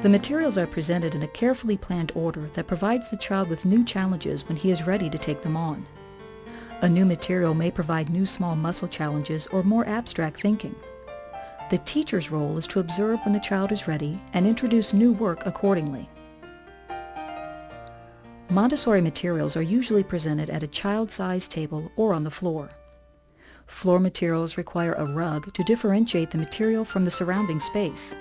The materials are presented in a carefully planned order that provides the child with new challenges when he is ready to take them on. A new material may provide new small muscle challenges or more abstract thinking. The teacher's role is to observe when the child is ready and introduce new work accordingly. Montessori materials are usually presented at a child-sized table or on the floor. Floor materials require a rug to differentiate the material from the surrounding space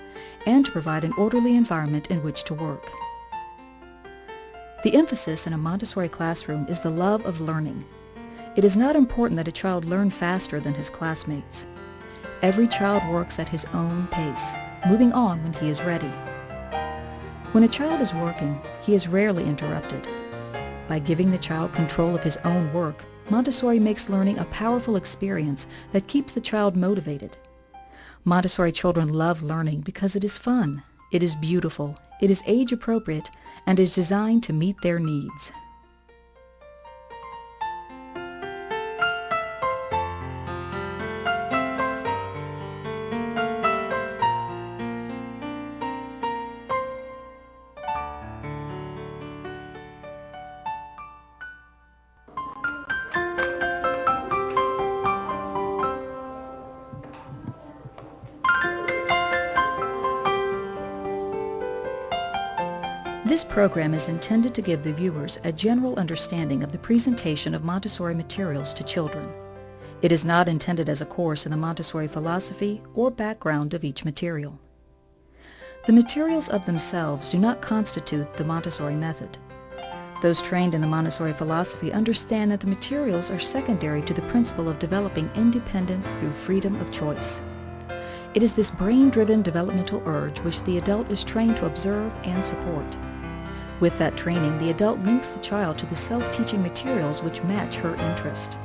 and to provide an orderly environment in which to work. The emphasis in a Montessori classroom is the love of learning. It is not important that a child learn faster than his classmates. Every child works at his own pace, moving on when he is ready. When a child is working, he is rarely interrupted. By giving the child control of his own work, Montessori makes learning a powerful experience that keeps the child motivated. Montessori children love learning because it is fun, it is beautiful, it is age-appropriate, and is designed to meet their needs. This program is intended to give the viewers a general understanding of the presentation of Montessori materials to children. It is not intended as a course in the Montessori philosophy or background of each material. The materials of themselves do not constitute the Montessori method. Those trained in the Montessori philosophy understand that the materials are secondary to the principle of developing independence through freedom of choice. It is this brain-driven developmental urge which the adult is trained to observe and support. With that training, the adult links the child to the self-teaching materials which match her interest.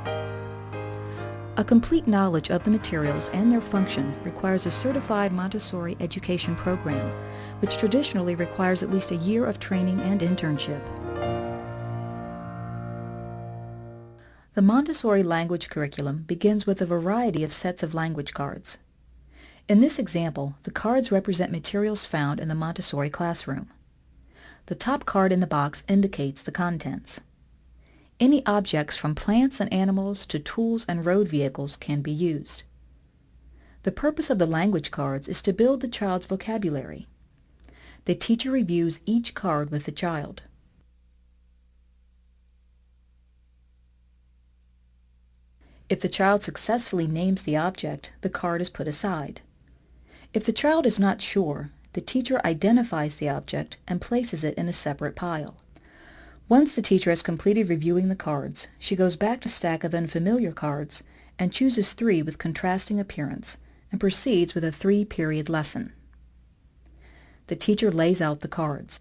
A complete knowledge of the materials and their function requires a certified Montessori education program, which traditionally requires at least a year of training and internship. The Montessori language curriculum begins with a variety of sets of language cards. In this example, the cards represent materials found in the Montessori classroom. The top card in the box indicates the contents. Any objects from plants and animals to tools and road vehicles can be used. The purpose of the language cards is to build the child's vocabulary. The teacher reviews each card with the child. If the child successfully names the object, the card is put aside. If the child is not sure, the teacher identifies the object and places it in a separate pile. Once the teacher has completed reviewing the cards, she goes back to the stack of unfamiliar cards and chooses 3 with contrasting appearance and proceeds with a 3-period lesson. The teacher lays out the cards.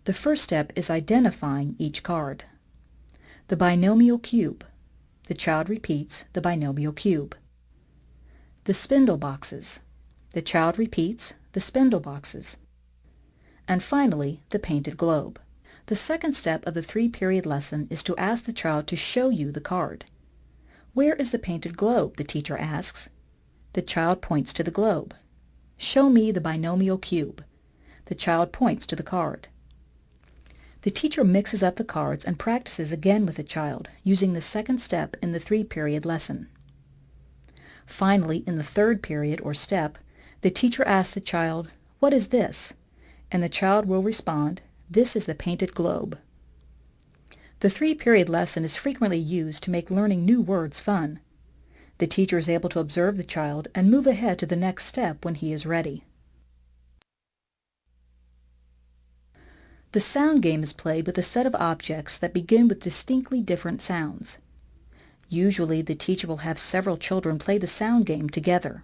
The first step is identifying each card. The binomial cube. The child repeats the binomial cube. The spindle boxes. The child repeats the spindle boxes. And finally, the painted globe. The second step of the 3-period lesson is to ask the child to show you the card. Where is the painted globe? The teacher asks. The child points to the globe. Show me the binomial cube. The child points to the card. The teacher mixes up the cards and practices again with the child, using the second step in the 3-period lesson. Finally, in the 3rd period or step, the teacher asks the child, "What is this?" And the child will respond, "This is the painted globe." The 3-period lesson is frequently used to make learning new words fun. The teacher is able to observe the child and move ahead to the next step when he is ready. The sound game is played with a set of objects that begin with distinctly different sounds. Usually, the teacher will have several children play the sound game together.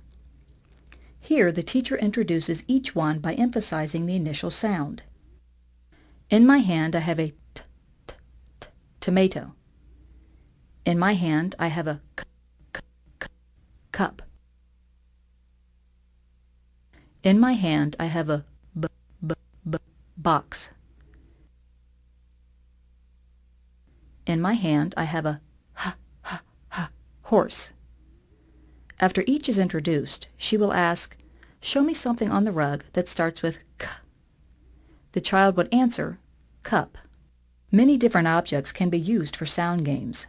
Here, the teacher introduces each one by emphasizing the initial sound. In my hand, I have a tomato. In my hand, I have a cup. In my hand, I have a box. In my hand, I have a horse. After each is introduced, she will ask, "Show me something on the rug that starts with k." The child would answer, "Cup." Many different objects can be used for sound games.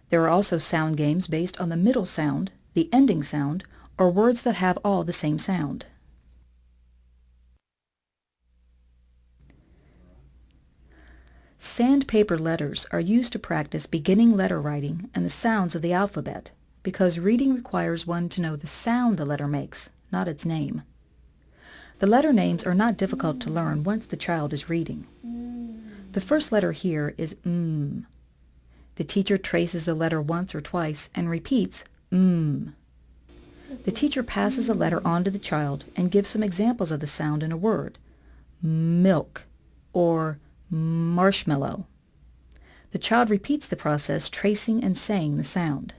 There are also sound games based on the middle sound, the ending sound, or words that have all the same sound. Sandpaper letters are used to practice beginning letter writing and the sounds of the alphabet, because reading requires one to know the sound the letter makes, not its name. The letter names are not difficult to learn once the child is reading. The first letter here is M. The teacher traces the letter once or twice and repeats M. The teacher passes the letter on to the child and gives some examples of the sound in a word: milk or marshmallow. The child repeats the process, tracing and saying the sound.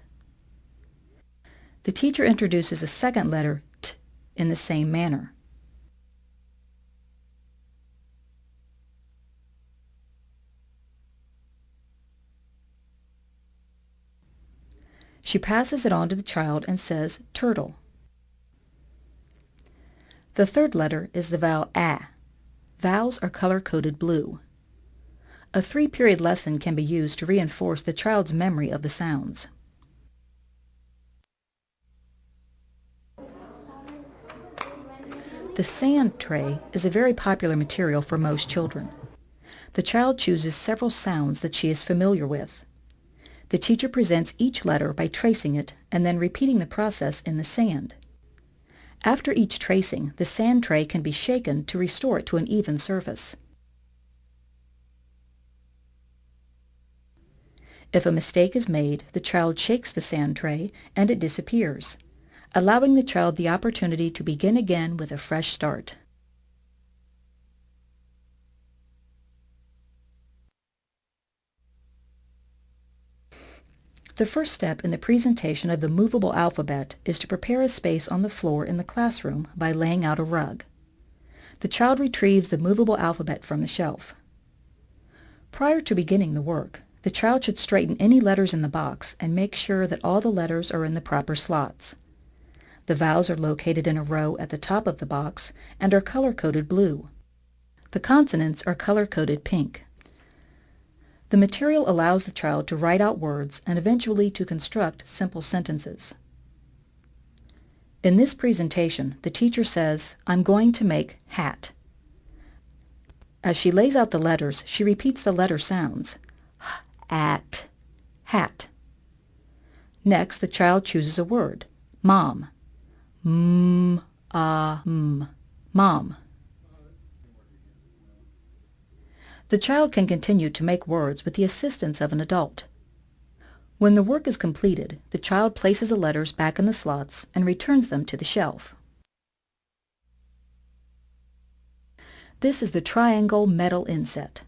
The teacher introduces a second letter, T, in the same manner. She passes it on to the child and says turtle. The third letter is the vowel A. Vowels are color-coded blue. A 3-period lesson can be used to reinforce the child's memory of the sounds. The sand tray is a very popular material for most children. The child chooses several sounds that she is familiar with. The teacher presents each letter by tracing it and then repeating the process in the sand. After each tracing, the sand tray can be shaken to restore it to an even surface. If a mistake is made, the child shakes the sand tray and it disappears, allowing the child the opportunity to begin again with a fresh start. The first step in the presentation of the movable alphabet is to prepare a space on the floor in the classroom by laying out a rug. The child retrieves the movable alphabet from the shelf. Prior to beginning the work, the child should straighten any letters in the box and make sure that all the letters are in the proper slots. The vowels are located in a row at the top of the box and are color-coded blue. The consonants are color-coded pink. The material allows the child to write out words and eventually to construct simple sentences. In this presentation, the teacher says, "I'm going to make hat." As she lays out the letters, she repeats the letter sounds. At, hat. Next, the child chooses a word, mom. Mom. The child can continue to make words with the assistance of an adult. When the work is completed, the child places the letters back in the slots and returns them to the shelf. This is the triangle metal inset.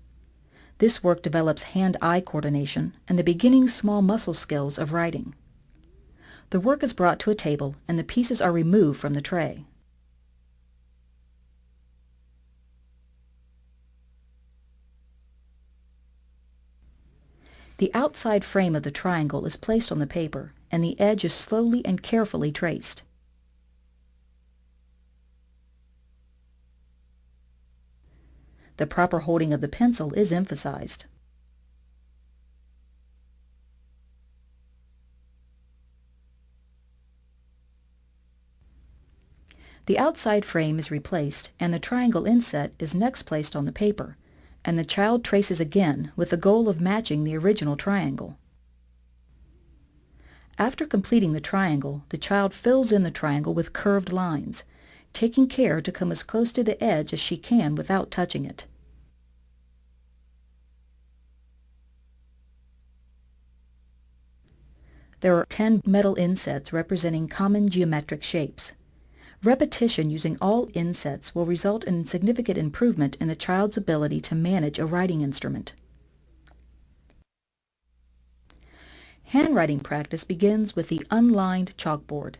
This work develops hand-eye coordination and the beginning small muscle skills of writing. The work is brought to a table and the pieces are removed from the tray. The outside frame of the triangle is placed on the paper, and the edge is slowly and carefully traced. The proper holding of the pencil is emphasized. The outside frame is replaced, and the triangle inset is next placed on the paper, and the child traces again with the goal of matching the original triangle. After completing the triangle, the child fills in the triangle with curved lines, taking care to come as close to the edge as she can without touching it. There are 10 metal insets representing common geometric shapes. Repetition using all insets will result in significant improvement in the child's ability to manage a writing instrument. Handwriting practice begins with the unlined chalkboard.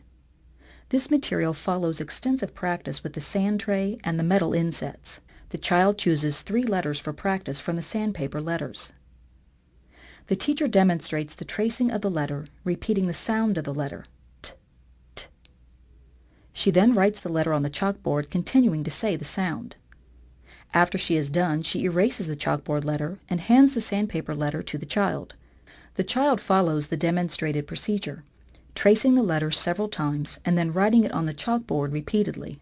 This material follows extensive practice with the sand tray and the metal insets. The child chooses 3 letters for practice from the sandpaper letters. The teacher demonstrates the tracing of the letter, repeating the sound of the letter, t, t. She then writes the letter on the chalkboard, continuing to say the sound. After she is done, she erases the chalkboard letter and hands the sandpaper letter to the child. The child follows the demonstrated procedure, tracing the letter several times and then writing it on the chalkboard repeatedly.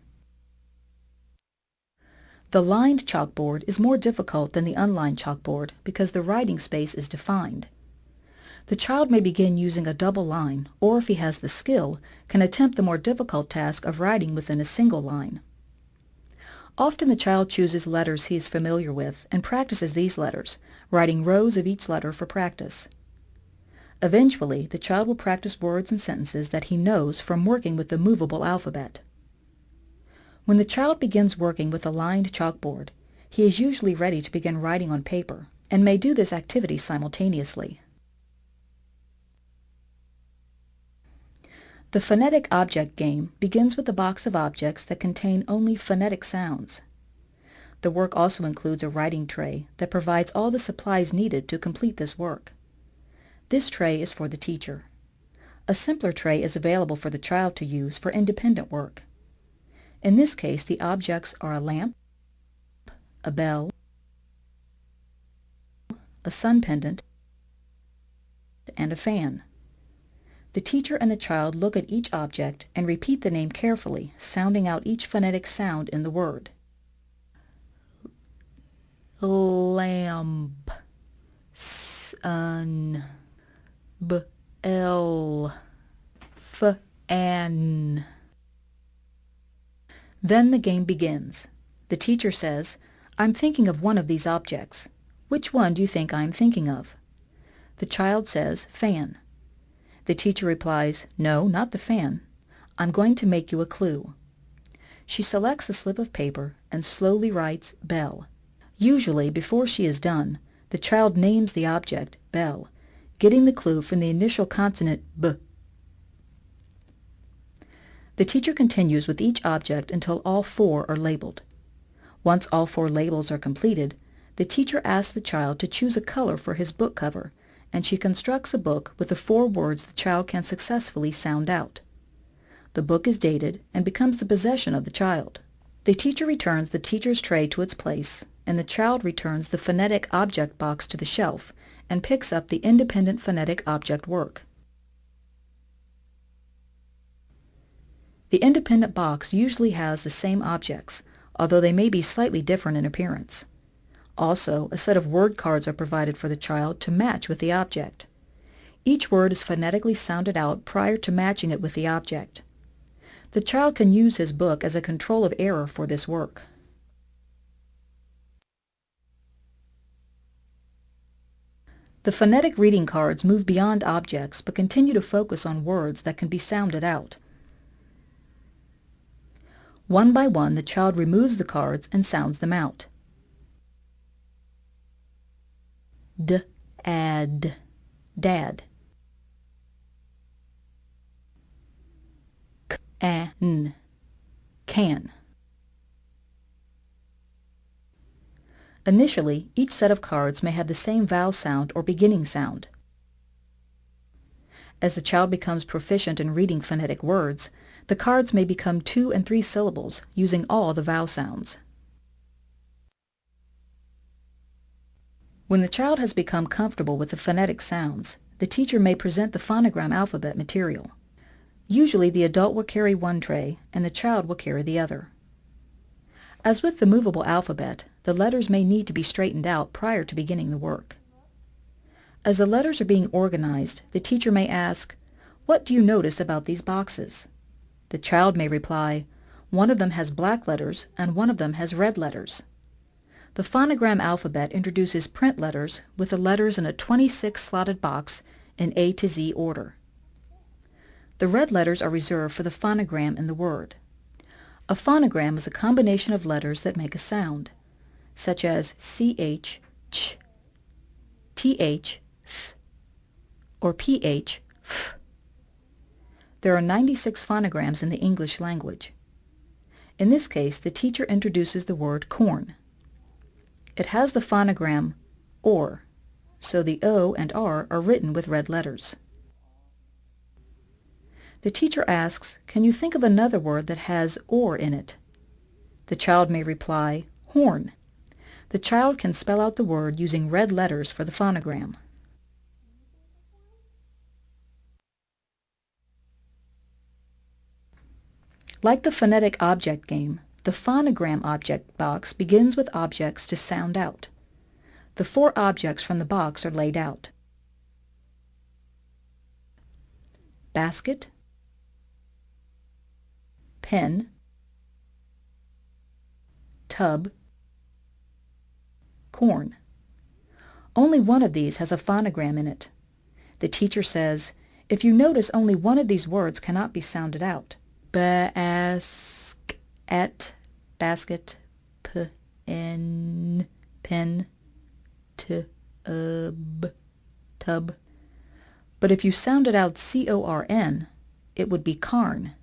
The lined chalkboard is more difficult than the unlined chalkboard because the writing space is defined. The child may begin using a double line, or if he has the skill, can attempt the more difficult task of writing within a single line. Often the child chooses letters he is familiar with and practices these letters, writing rows of each letter for practice. Eventually, the child will practice words and sentences that he knows from working with the movable alphabet. When the child begins working with a lined chalkboard, he is usually ready to begin writing on paper and may do this activity simultaneously. The phonetic object game begins with a box of objects that contain only phonetic sounds. The work also includes a writing tray that provides all the supplies needed to complete this work. This tray is for the teacher. A simpler tray is available for the child to use for independent work. In this case, the objects are a lamp, a bell, a sun pendant, and a fan. The teacher and the child look at each object and repeat the name carefully, sounding out each phonetic sound in the word. Lamp, sun, bell, fan. Then the game begins. The teacher says, "I'm thinking of one of these objects. Which one do you think I'm thinking of?" The child says, "Fan." The teacher replies, "No, not the fan. I'm going to make you a clue." She selects a slip of paper and slowly writes bell. Usually, before she is done, the child names the object, bell, getting the clue from the initial consonant B. The teacher continues with each object until all four are labeled. Once all four labels are completed, the teacher asks the child to choose a color for his book cover, and she constructs a book with the 4 words the child can successfully sound out. The book is dated and becomes the possession of the child. The teacher returns the teacher's tray to its place, and the child returns the phonetic object box to the shelf and picks up the independent phonetic object work. The independent box usually has the same objects, although they may be slightly different in appearance. Also, a set of word cards are provided for the child to match with the object. Each word is phonetically sounded out prior to matching it with the object. The child can use his book as a control of error for this work. The phonetic reading cards move beyond objects but continue to focus on words that can be sounded out. One by one, the child removes the cards and sounds them out. D-ad, dad. K-an, can. Initially, each set of cards may have the same vowel sound or beginning sound. As the child becomes proficient in reading phonetic words, the cards may become 2 and 3 syllables, using all the vowel sounds. When the child has become comfortable with the phonetic sounds, the teacher may present the phonogram alphabet material. Usually the adult will carry one tray and the child will carry the other. As with the movable alphabet, the letters may need to be straightened out prior to beginning the work. As the letters are being organized, the teacher may ask, "What do you notice about these boxes?" The child may reply, "One of them has black letters and one of them has red letters." The phonogram alphabet introduces print letters with the letters in a 26 slotted box in A to Z order. The red letters are reserved for the phonogram in the word. A phonogram is a combination of letters that make a sound, such as CH, ch, TH, th, or PH, f. There are 96 phonograms in the English language. In this case, the teacher introduces the word corn. It has the phonogram or, so the O and R are written with red letters. The teacher asks, "Can you think of another word that has or in it?" The child may reply, "horn." The child can spell out the word using red letters for the phonogram. Like the phonetic object game, the phonogram object box begins with objects to sound out. The 4 objects from the box are laid out: basket, pen, tub, corn. Only one of these has a phonogram in it. The teacher says, "If you notice, only one of these words cannot be sounded out. Basket, basket, pen, tub, tub. But if you sounded out corn, it would be carn."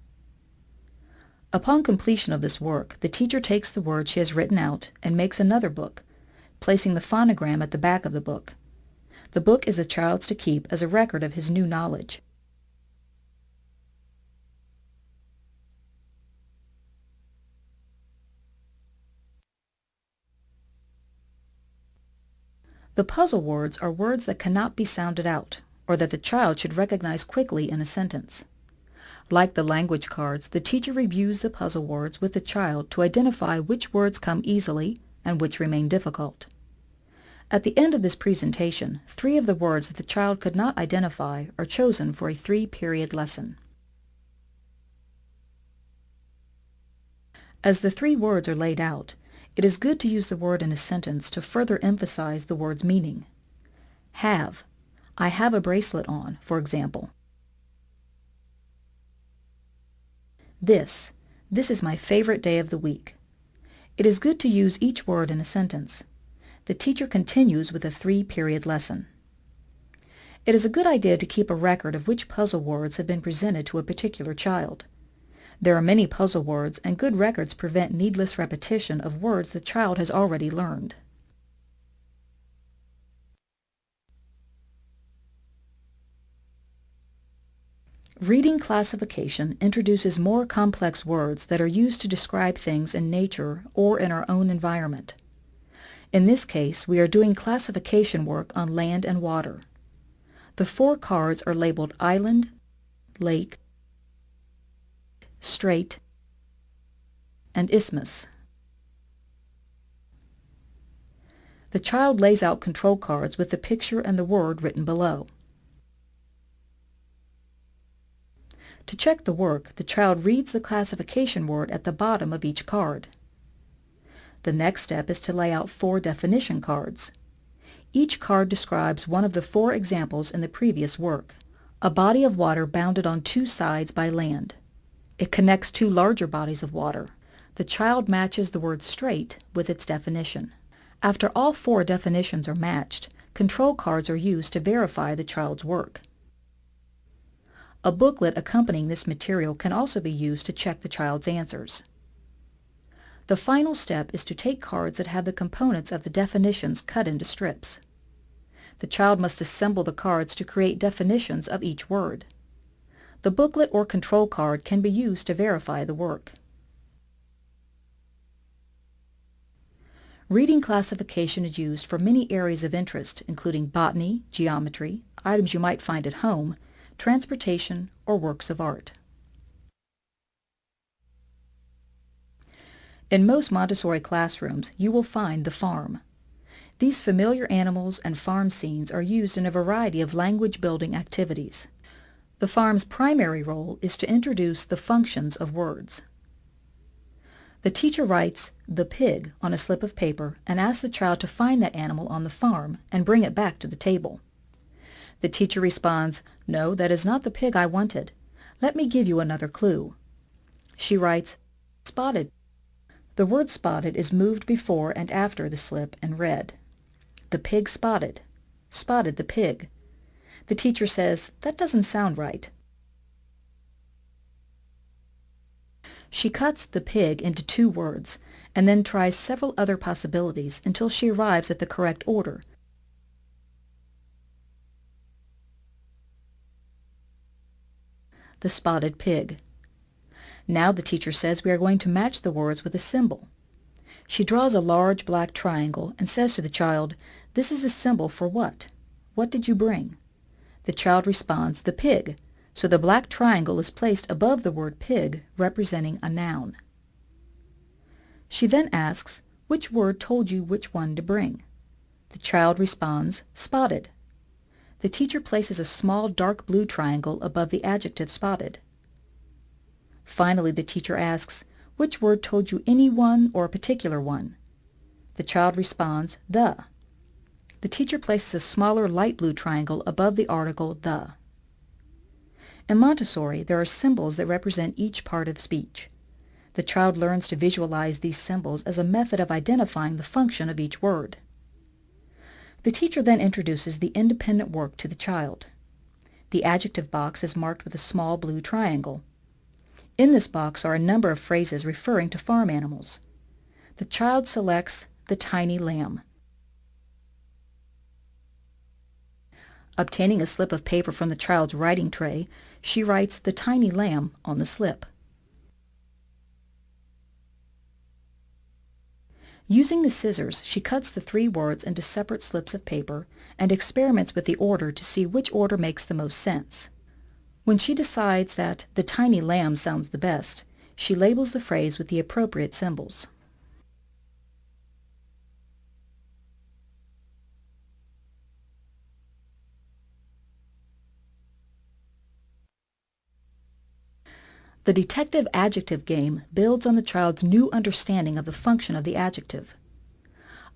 Upon completion of this work, the teacher takes the word she has written out and makes another book, placing the phonogram at the back of the book. The book is the child's to keep as a record of his new knowledge. The puzzle words are words that cannot be sounded out, or that the child should recognize quickly in a sentence. Like the language cards, the teacher reviews the puzzle words with the child to identify which words come easily and which remain difficult. At the end of this presentation, 3 of the words that the child could not identify are chosen for a 3-period lesson. As the 3 words are laid out, it is good to use the word in a sentence to further emphasize the word's meaning. Have. I have a bracelet on, for example. This. This is my favorite day of the week. It is good to use each word in a sentence. The teacher continues with a 3-period lesson. It is a good idea to keep a record of which puzzle words have been presented to a particular child. There are many puzzle words, and good records prevent needless repetition of words the child has already learned. Reading classification introduces more complex words that are used to describe things in nature or in our own environment. In this case, we are doing classification work on land and water. The 4 cards are labeled island, lake, strait, and isthmus. The child lays out control cards with the picture and the word written below. To check the work, the child reads the classification word at the bottom of each card. The next step is to lay out 4 definition cards. Each card describes one of the 4 examples in the previous work. A body of water bounded on 2 sides by land. It connects 2 larger bodies of water. The child matches the word straight with its definition. After all 4 definitions are matched, control cards are used to verify the child's work. A booklet accompanying this material can also be used to check the child's answers. The final step is to take cards that have the components of the definitions cut into strips. The child must assemble the cards to create definitions of each word. The booklet or control card can be used to verify the work. Reading classification is used for many areas of interest, including botany, geometry, items you might find at home, transportation, or works of art. In most Montessori classrooms, you will find the farm. These familiar animals and farm scenes are used in a variety of language-building activities. The farm's primary role is to introduce the functions of words. The teacher writes "the pig" on a slip of paper and asks the child to find that animal on the farm and bring it back to the table. The teacher responds, "No, that is not the pig I wanted. Let me give you another clue." She writes "spotted." The word spotted is moved before and after the slip and read. The pig spotted. Spotted the pig. The teacher says, "That doesn't sound right." She cuts "the pig" into 2 words and then tries several other possibilities until she arrives at the correct order. the spotted pig. Now the teacher says we are going to match the words with a symbol. She draws a large black triangle and says to the child, "This is the symbol for what? What did you bring?" The child responds, "The pig," so the black triangle is placed above the word pig, representing a noun. She then asks, "Which word told you which one to bring?" The child responds, "Spotted." The teacher places a small dark blue triangle above the adjective spotted. Finally, the teacher asks, "Which word told you any one or a particular one?" The child responds, "The." The teacher places a smaller light blue triangle above the article the. In Montessori, there are symbols that represent each part of speech. The child learns to visualize these symbols as a method of identifying the function of each word. The teacher then introduces the independent work to the child. The adjective box is marked with a small blue triangle. In this box are a number of phrases referring to farm animals. The child selects the tiny lamb. Obtaining a slip of paper from the child's writing tray, she writes the tiny lamb on the slip. Using the scissors, she cuts the 3 words into separate slips of paper and experiments with the order to see which order makes the most sense. When she decides that the tiny lamb sounds the best, she labels the phrase with the appropriate symbols. The detective adjective game builds on the child's new understanding of the function of the adjective.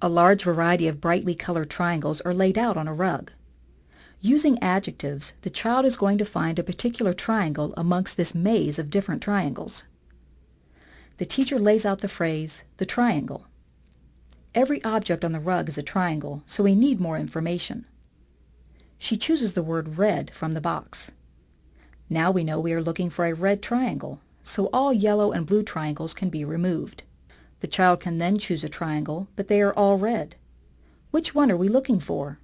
A large variety of brightly colored triangles are laid out on a rug. Using adjectives, the child is going to find a particular triangle amongst this maze of different triangles. The teacher lays out the phrase, "the triangle." Every object on the rug is a triangle, so we need more information. She chooses the word red from the box. Now we know we are looking for a red triangle, so all yellow and blue triangles can be removed. The child can then choose a triangle, but they are all red. Which one are we looking for?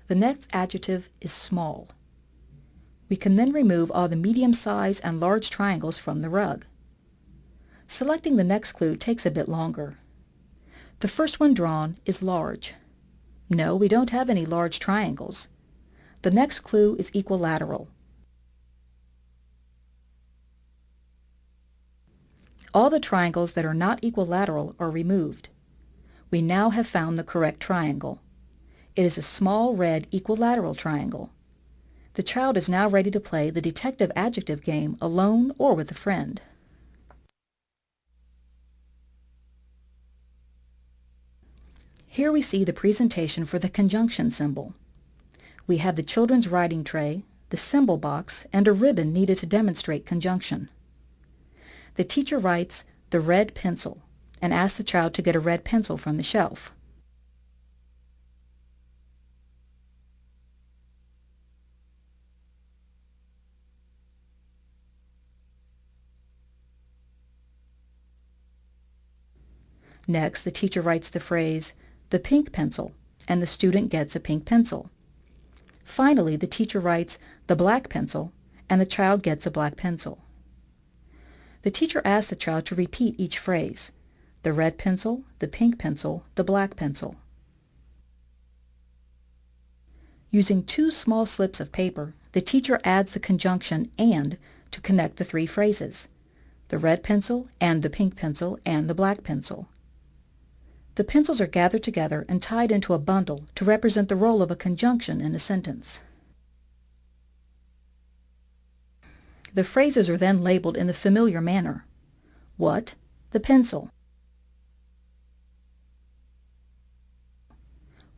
The next adjective is small. We can then remove all the medium-sized and large triangles from the rug. Selecting the next clue takes a bit longer. The first one drawn is large. No, we don't have any large triangles. The next clue is equilateral. All the triangles that are not equilateral are removed. We now have found the correct triangle. It is a small red equilateral triangle. The child is now ready to play the detective adjective game alone or with a friend. Here we see the presentation for the conjunction symbol. We have the children's writing tray, the symbol box, and a ribbon needed to demonstrate conjunction. The teacher writes the red pencil and asks the child to get a red pencil from the shelf. Next, the teacher writes the phrase, "the pink pencil," and the student gets a pink pencil. Finally, the teacher writes the black pencil, and the child gets a black pencil. The teacher asks the child to repeat each phrase, the red pencil, the pink pencil, the black pencil. Using 2 small slips of paper, the teacher adds the conjunction "and" to connect the 3 phrases, the red pencil and the pink pencil and the black pencil. The pencils are gathered together and tied into a bundle to represent the role of a conjunction in a sentence. The phrases are then labeled in the familiar manner. What? The pencil.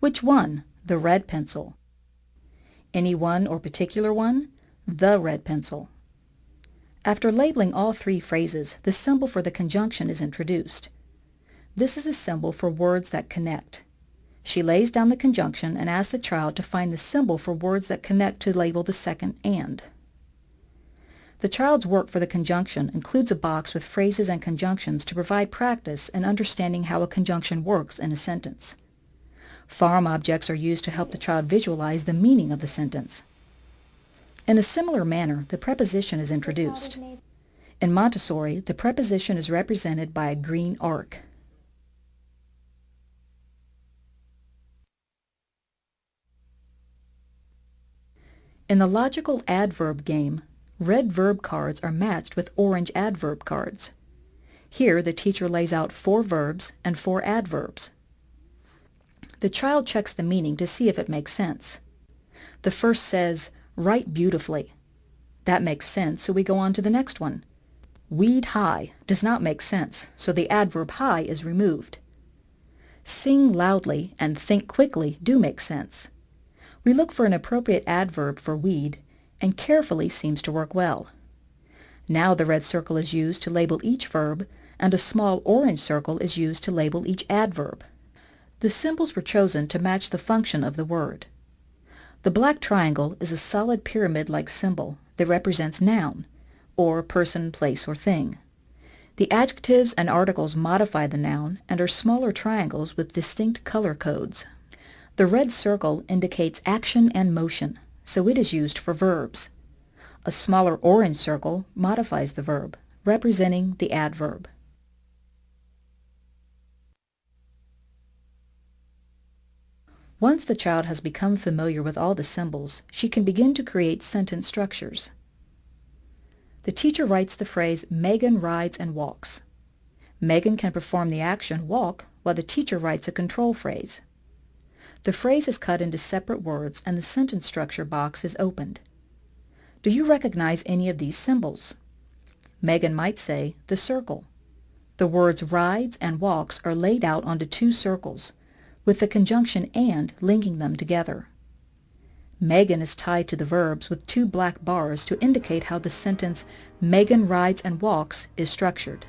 Which one? The red pencil. Any one or particular one? The red pencil. After labeling all 3 phrases, the symbol for the conjunction is introduced. This is the symbol for words that connect. She lays down the conjunction and asks the child to find the symbol for words that connect to label the second "and." The child's work for the conjunction includes a box with phrases and conjunctions to provide practice in understanding how a conjunction works in a sentence. Farm objects are used to help the child visualize the meaning of the sentence. In a similar manner, the preposition is introduced. In Montessori, the preposition is represented by a green arc. In the logical adverb game, red verb cards are matched with orange adverb cards. Here, the teacher lays out 4 verbs and 4 adverbs. The child checks the meaning to see if it makes sense. The first says, "Write beautifully." That makes sense, so we go on to the next one. "Weed high" does not make sense, so the adverb high is removed. "Sing loudly" and "think quickly" do make sense. We look for an appropriate adverb for weed, and carefully seems to work well. Now the red circle is used to label each verb, and a small orange circle is used to label each adverb. The symbols were chosen to match the function of the word. The black triangle is a solid pyramid-like symbol that represents noun, or person, place, or thing. The adjectives and articles modify the noun and are smaller triangles with distinct color codes. The red circle indicates action and motion, so it is used for verbs. A smaller orange circle modifies the verb, representing the adverb. Once the child has become familiar with all the symbols, she can begin to create sentence structures. The teacher writes the phrase, "Megan rides and walks." Megan can perform the action walk while the teacher writes a control phrase. The phrase is cut into separate words and the sentence structure box is opened. Do you recognize any of these symbols? Megan might say, "the circle." The words rides and walks are laid out onto 2 circles, with the conjunction "and" linking them together. Megan is tied to the verbs with 2 black bars to indicate how the sentence "Megan rides and walks" is structured.